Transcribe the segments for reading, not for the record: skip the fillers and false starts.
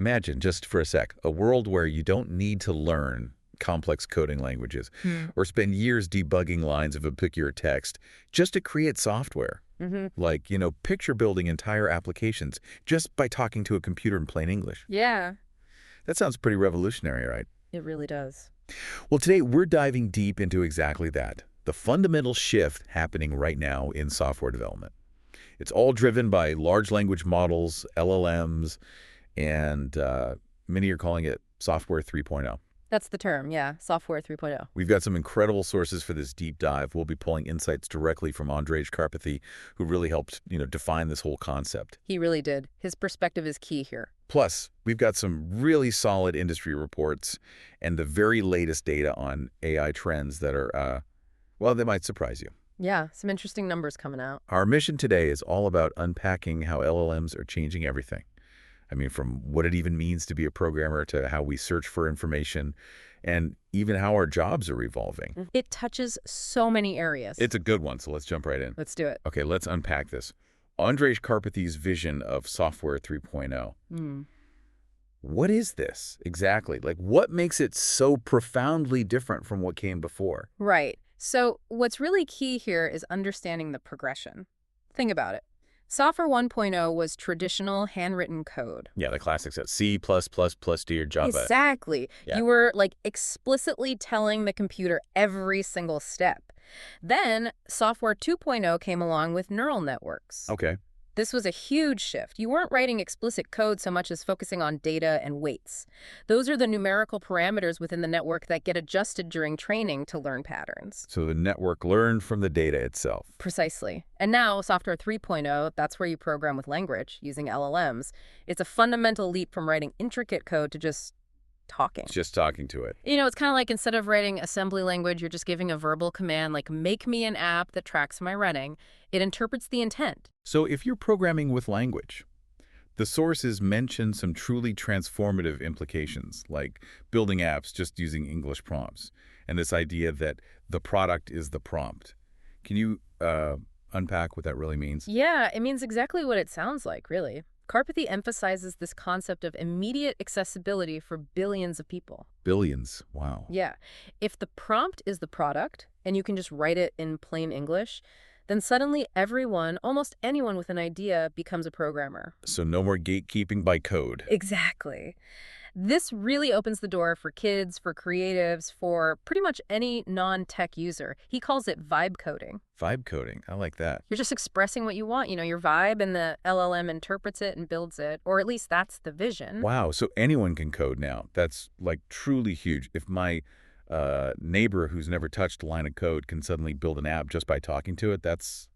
Imagine, just for a sec, a world where you don't need to learn complex coding languages or spend years debugging lines of obscure text just to create software. Like, picture building entire applications just by talking to a computer in plain English. Yeah, That sounds pretty revolutionary, right? it really does. Well, today we're diving deep into exactly that, the fundamental shift happening right now in software development. It's all driven by large language models, LLMs, and many are calling it Software 3.0. That's the term, yeah, Software 3.0. We've got some incredible sources for this deep dive. We'll be pulling insights directly from Karpathy, who really helped, define this whole concept. He really did. His perspective is key here. Plus, we've got some really solid industry reports and the very latest data on AI trends that are, well, they might surprise you. Yeah, some interesting numbers coming out. Our mission today is all about unpacking how LLMs are changing everything. I mean, from what it even means to be a programmer to how we search for information and even how our jobs are evolving. It touches so many areas. It's a good one, so let's jump right in. Let's do it. Okay, let's unpack this. Karpathy's vision of Software 3.0. What is this exactly? Like, what makes it so profoundly different from what came before? Right. So what's really key here is understanding the progression. Think about it. Software 1.0 was traditional handwritten code. Yeah, the classic set, C++ to your Java. Exactly. Yeah. You were explicitly telling the computer every single step. Then Software 2.0 came along with neural networks. Okay. This was a huge shift. You weren't writing explicit code so much as focusing on data and weights. Those are the numerical parameters within the network that get adjusted during training to learn patterns. So the network learned from the data itself. Precisely. And now, Software 3.0, that's where you program with language, using LLMs. It's a fundamental leap from writing intricate code to just talking. Just talking to it. It's kind of like instead of writing assembly language, you're just giving a verbal command like, make me an app that tracks my running. It interprets the intent. So if you're programming with language, the sources mention some truly transformative implications, like building apps just using English prompts, and this idea that the product is the prompt. Can you unpack what that really means? Yeah, it means exactly what it sounds like, really. Karpathy emphasizes this concept of immediate accessibility for billions of people. Billions. Wow. Yeah. If the prompt is the product, and you can just write it in plain English, then suddenly everyone, almost anyone with an idea, becomes a programmer. So no more gatekeeping by code. Exactly. This really opens the door for kids, for creatives, for pretty much any non-tech user. He calls it vibe coding. Vibe coding. I like that. You're just expressing what you want, your vibe, and the LLM interprets it and builds it, or at least that's the vision. Wow. So anyone can code now. That's truly huge. If my neighbor who's never touched a line of code can suddenly build an app just by talking to it, that's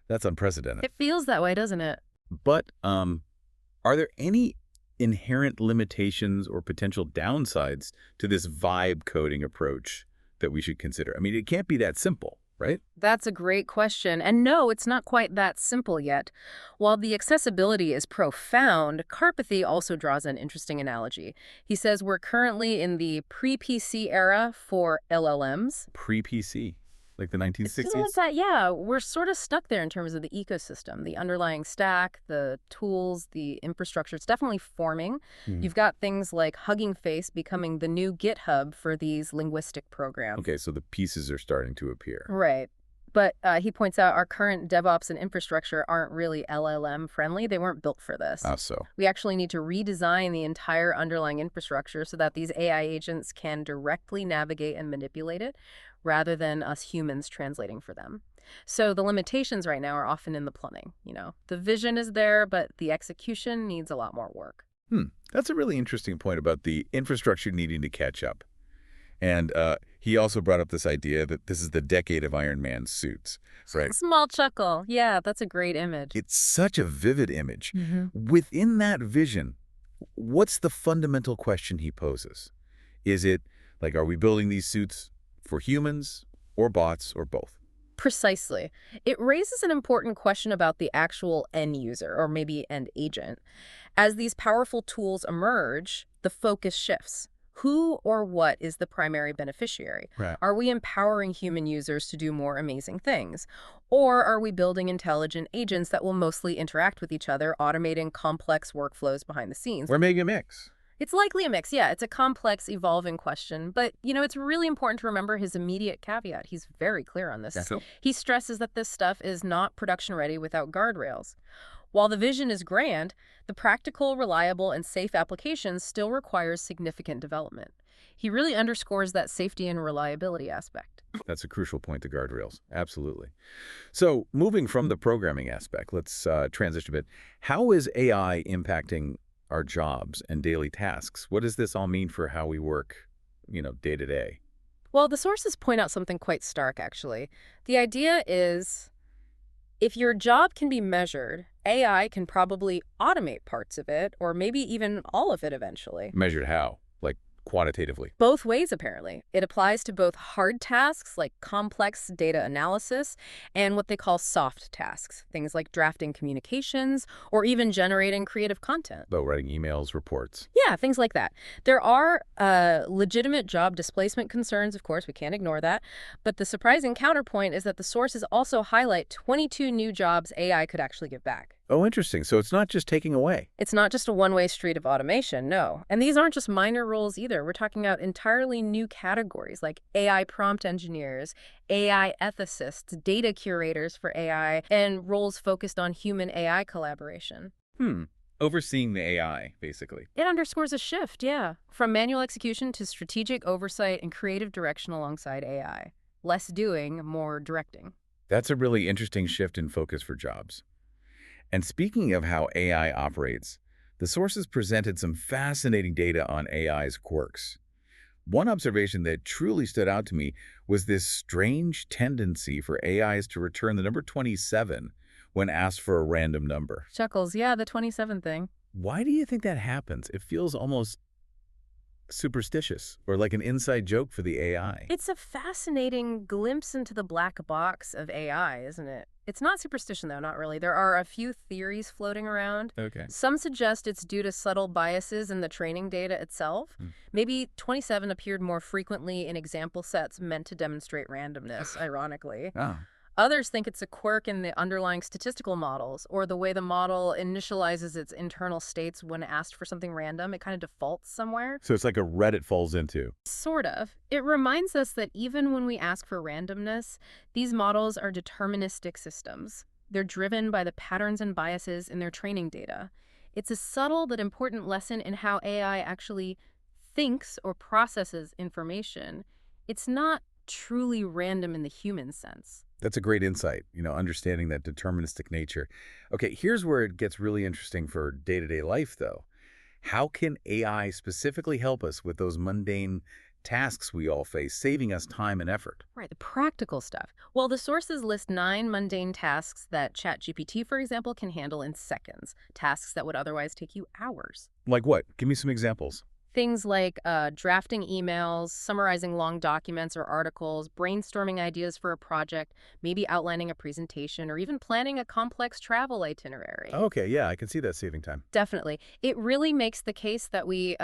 unprecedented. It feels that way, doesn't it? But are there any inherent limitations or potential downsides to this vibe coding approach that we should consider? I mean, it can't be that simple, right? That's a great question. And no, it's not quite that simple yet. While the accessibility is profound, Karpathy also draws an interesting analogy. He says we're currently in the pre-PC era for LLMs. Pre-PC, like the 1960s? It's that, yeah, we're sort of stuck there in terms of the ecosystem, the underlying stack, the tools, the infrastructure. It's definitely forming. You've got things like Hugging Face becoming the new GitHub for these linguistic programs. Okay, so the pieces are starting to appear. Right. But he points out our current DevOps and infrastructure aren't really LLM friendly. They weren't built for this. So We actually need to redesign the entire underlying infrastructure so that these AI agents can directly navigate and manipulate it rather than us humans translating for them. So the limitations right now are often in the plumbing. The vision is there, but the execution needs a lot more work. That's a really interesting point about the infrastructure needing to catch up. And he also brought up this idea that this is the decade of Iron Man suits, right? Small chuckle. Yeah, that's a great image. It's such a vivid image. Within that vision, what's the fundamental question he poses? Is it are we building these suits for humans or bots or both? Precisely. It raises an important question about the actual end user, or maybe end agent. As these powerful tools emerge, the focus shifts. Who or what is the primary beneficiary? Right. Are we empowering human users to do more amazing things? Or are we building intelligent agents that will mostly interact with each other, automating complex workflows behind the scenes? We're making a mix. It's likely a mix, yeah. It's a complex, evolving question. But, it's really important to remember his immediate caveat. He's very clear on this. Yeah. He stresses that this stuff is not production ready without guardrails. While the vision is grand, the practical, reliable, and safe application still requires significant development. He really underscores that safety and reliability aspect. That's a crucial point, the guardrails. Absolutely. So moving from the programming aspect, let's transition a bit. How is AI impacting our jobs and daily tasks? What does this all mean for how we work, day to day? Well, the sources point out something quite stark, actually. The idea is, if your job can be measured, AI can probably automate parts of it, or maybe even all of it eventually. Measured how? Like quantitatively? Both ways, apparently. It applies to both hard tasks, like complex data analysis, and what they call soft tasks, things like drafting communications, or even generating creative content. Though writing emails, reports. Yeah, things like that. There are legitimate job displacement concerns, of course, we can't ignore that. But the surprising counterpoint is that the sources also highlight 22 new jobs AI could actually give back. Oh, interesting. So it's not just taking away. It's not just a one-way street of automation, no. And these aren't just minor roles either. We're talking about entirely new categories like AI prompt engineers, AI ethicists, data curators for AI, and roles focused on human-AI collaboration. Overseeing the AI, basically. It underscores a shift, yeah, from manual execution to strategic oversight and creative direction alongside AI. Less doing, more directing. That's a really interesting shift in focus for jobs. And speaking of how AI operates, the sources presented some fascinating data on AI's quirks. One observation that truly stood out to me was this strange tendency for AIs to return the number 27 when asked for a random number. Chuckles, yeah, the 27 thing. Why do you think that happens? It feels almost superstitious or like an inside joke for the AI. It's a fascinating glimpse into the black box of AI, isn't it? It's not superstition, though, not really. There are a few theories floating around. Okay. Some suggest it's due to subtle biases in the training data itself. Maybe 27 appeared more frequently in example sets meant to demonstrate randomness, ironically. Oh. Others think it's a quirk in the underlying statistical models, or the way the model initializes its internal states when asked for something random. It kind of defaults somewhere. So it's like a Reddit falls into. Sort of. It reminds us that even when we ask for randomness, these models are deterministic systems. They're driven by the patterns and biases in their training data. It's a subtle but important lesson in how AI actually thinks or processes information. It's not truly random in the human sense. That's a great insight, understanding that deterministic nature. Okay, here's where it gets really interesting for day-to-day life, though. How can AI specifically help us with those mundane tasks we all face, saving us time and effort? Right, the practical stuff. Well, the sources list 9 mundane tasks that ChatGPT, for example, can handle in seconds, tasks that would otherwise take you hours. Like what? Give me some examples. Things like drafting emails, summarizing long documents or articles, brainstorming ideas for a project, maybe outlining a presentation, or even planning a complex travel itinerary. Okay, yeah, I can see that saving time. Definitely. It really makes the case that we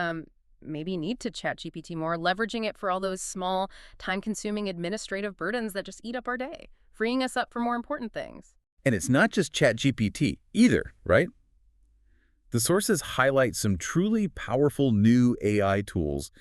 maybe need to ChatGPT more, leveraging it for all those small, time-consuming administrative burdens that just eat up our day, freeing us up for more important things. And it's not just ChatGPT either, right? The sources highlight some truly powerful new AI tools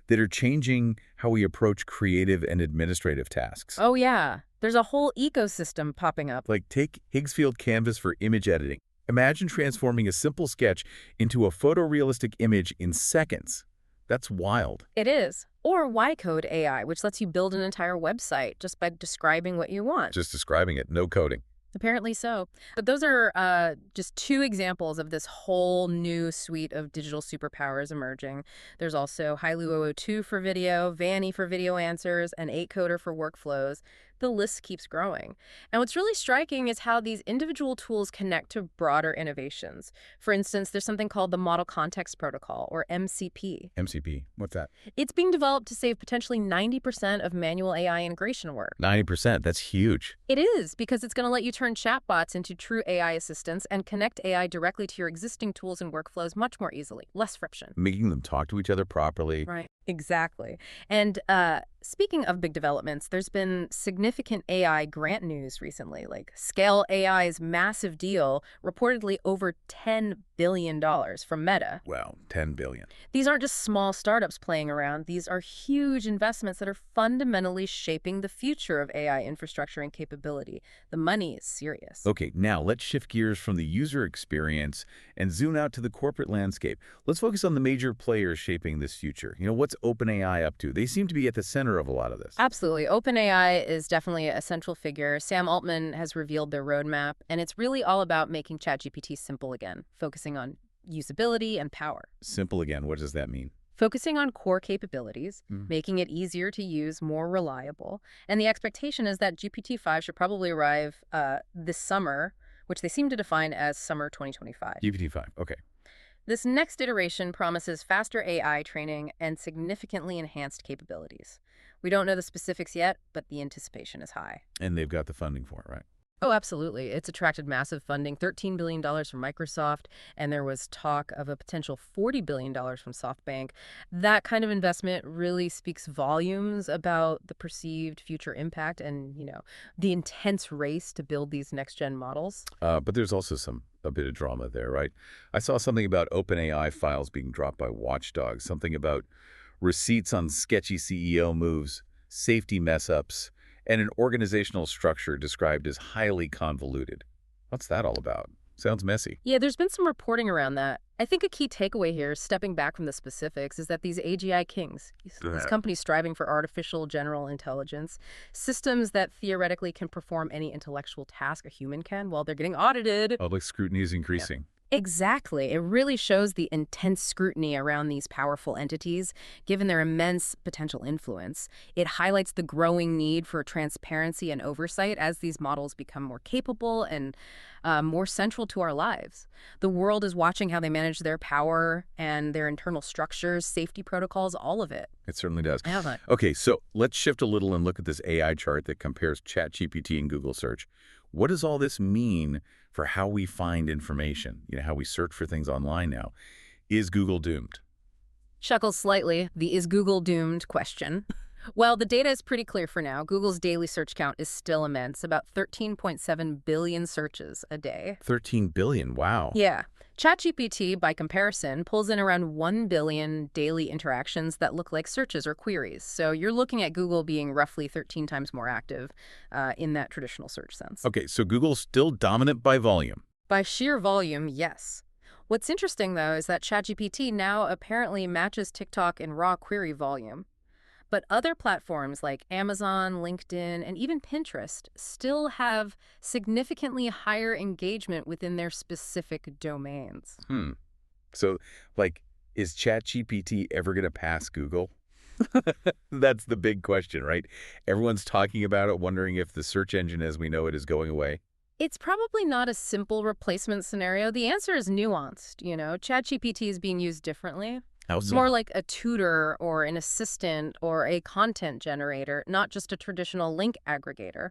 that are changing how we approach creative and administrative tasks. Oh, yeah. There's a whole ecosystem popping up. Like take Higgsfield Canvas for image editing. Imagine transforming a simple sketch into a photorealistic image in seconds. That's wild. It is. Or Y-Code AI, which lets you build an entire website just by describing what you want. Just describing it, no coding. Apparently so. But those are just 2 examples of this whole new suite of digital superpowers emerging. There's also Hailuo 2 for video, Vanny for video answers, and 8Coder for workflows. The list keeps growing. And what's really striking is how these individual tools connect to broader innovations. For instance, there's something called the Model Context Protocol, or MCP. MCP, what's that? It's being developed to save potentially 90% of manual AI integration work. 90%, that's huge. It is, because it's going to let you turn chatbots into true AI assistants and connect AI directly to your existing tools and workflows much more easily, less friction. Making them talk to each other properly. Right. Exactly. And speaking of big developments, there's been significant AI grant news recently, like Scale AI's massive deal, reportedly over $10 billion from Meta. Wow, 10 billion. These aren't just small startups playing around. These are huge investments that are fundamentally shaping the future of AI infrastructure and capability. The money is serious. Okay, now let's shift gears from the user experience and zoom out to the corporate landscape. Let's focus on the major players shaping this future. What's OpenAI up to? They seem to be at the center of a lot of this. Absolutely. OpenAI is definitely a central figure. Sam Altman has revealed their roadmap, and it's really all about making ChatGPT simple again, focusing on usability and power. Simple again, what does that mean? Focusing on core capabilities, making it easier to use, more reliable. And the expectation is that GPT-5 should probably arrive this summer, which they seem to define as summer 2025. GPT-5, okay. This next iteration promises faster AI training and significantly enhanced capabilities. We don't know the specifics yet, but the anticipation is high. And they've got the funding for it, right? Oh, absolutely. It's attracted massive funding, $13 billion from Microsoft, and there was talk of a potential $40 billion from SoftBank. That kind of investment really speaks volumes about the perceived future impact and, the intense race to build these next-gen models. But there's also a bit of drama there, right? I saw something about OpenAI files being dropped by watchdogs, something about receipts on sketchy CEO moves, safety mess-ups, and an organizational structure described as highly convoluted. What's that all about? Sounds messy. Yeah, there's been some reporting around that. I think a key takeaway here, stepping back from the specifics, is that these AGI kings, these companies striving for artificial general intelligence, systems that theoretically can perform any intellectual task a human can, while they're getting audited. Public scrutiny is increasing. Exactly. It really shows the intense scrutiny around these powerful entities, given their immense potential influence. It highlights the growing need for transparency and oversight as these models become more capable and more central to our lives. The world is watching how they manage their power and their internal structures, safety protocols, all of it. It certainly does. Yeah. Okay, so let's shift a little and look at this AI chart that compares ChatGPT and Google search. What does all this mean for how we find information, how we search for things online now? Is Google doomed? Chuckles slightly, the "is Google doomed" question. Well, the data is pretty clear for now. Google's daily search count is still immense, about 13.7 billion searches a day. 13 billion, wow. Yeah. ChatGPT, by comparison, pulls in around 1 billion daily interactions that look like searches or queries. So you're looking at Google being roughly 13 times more active in that traditional search sense. Okay, so Google's still dominant by volume. By sheer volume, yes. What's interesting, though, is that ChatGPT now apparently matches TikTok in raw query volume. But other platforms like Amazon, LinkedIn, and even Pinterest still have significantly higher engagement within their specific domains. So, is ChatGPT ever going to pass Google? That's the big question, right? Everyone's talking about it, wondering if the search engine as we know it is going away. It's probably not a simple replacement scenario. The answer is nuanced. ChatGPT is being used differently. How so? More like a tutor or an assistant or a content generator, not just a traditional link aggregator.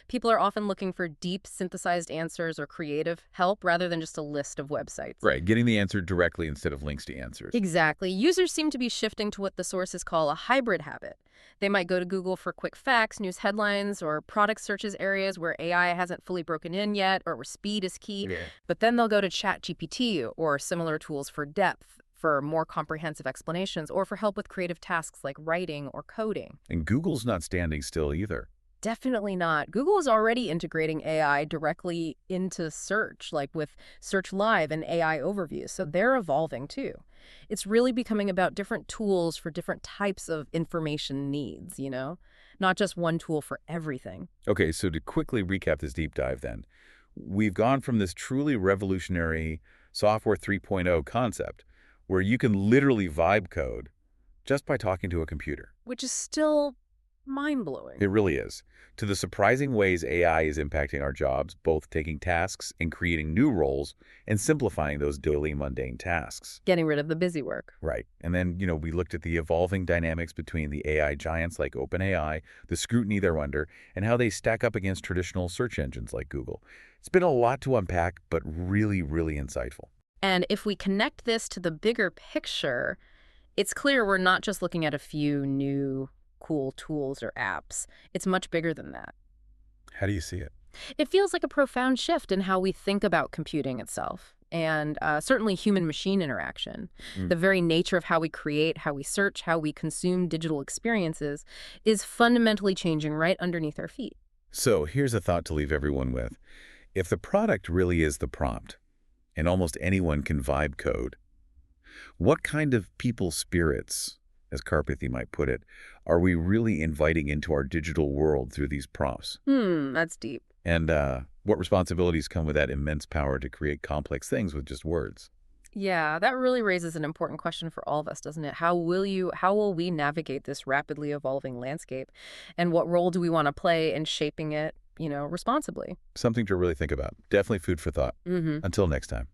People are often looking for deep synthesized answers or creative help rather than just a list of websites. Right, getting the answer directly instead of links to answers. Exactly. Users seem to be shifting to what the sources call a hybrid habit. They might go to Google for quick facts, news headlines, or product searches areas where AI hasn't fully broken in yet or where speed is key. Yeah. But then they'll go to ChatGPT or similar tools for depth, for more comprehensive explanations, or for help with creative tasks like writing or coding. And Google's not standing still either. Definitely not. Google is already integrating AI directly into search, like with Search Live and AI overviews, so they're evolving too. It's really becoming about different tools for different types of information needs, not just one tool for everything. Okay, so to quickly recap this deep dive then, we've gone from this truly revolutionary Software 3.0 concept where you can literally vibe code just by talking to a computer. Which is still Mind-blowing. It really is. To the surprising ways AI is impacting our jobs, both taking tasks and creating new roles and simplifying those daily mundane tasks. Getting rid of the busy work. Right. And then, we looked at the evolving dynamics between the AI giants like OpenAI, the scrutiny they're under, and how they stack up against traditional search engines like Google. It's been a lot to unpack, but really, really insightful. And if we connect this to the bigger picture, it's clear we're not just looking at a few new cool tools or apps. It's much bigger than that. How do you see it? It feels like a profound shift in how we think about computing itself, and certainly human-machine interaction. The very nature of how we create, how we search, how we consume digital experiences is fundamentally changing right underneath our feet. So here's a thought to leave everyone with. If the product really is the prompt, and almost anyone can vibe code, what kind of people spirits, as Karpathy might put it, are we really inviting into our digital world through these prompts? That's deep. And what responsibilities come with that immense power to create complex things with just words? Yeah, that really raises an important question for all of us, doesn't it? How will we navigate this rapidly evolving landscape? And what role do we want to play in shaping it, responsibly? Something to really think about. Definitely food for thought. Mm-hmm. Until next time.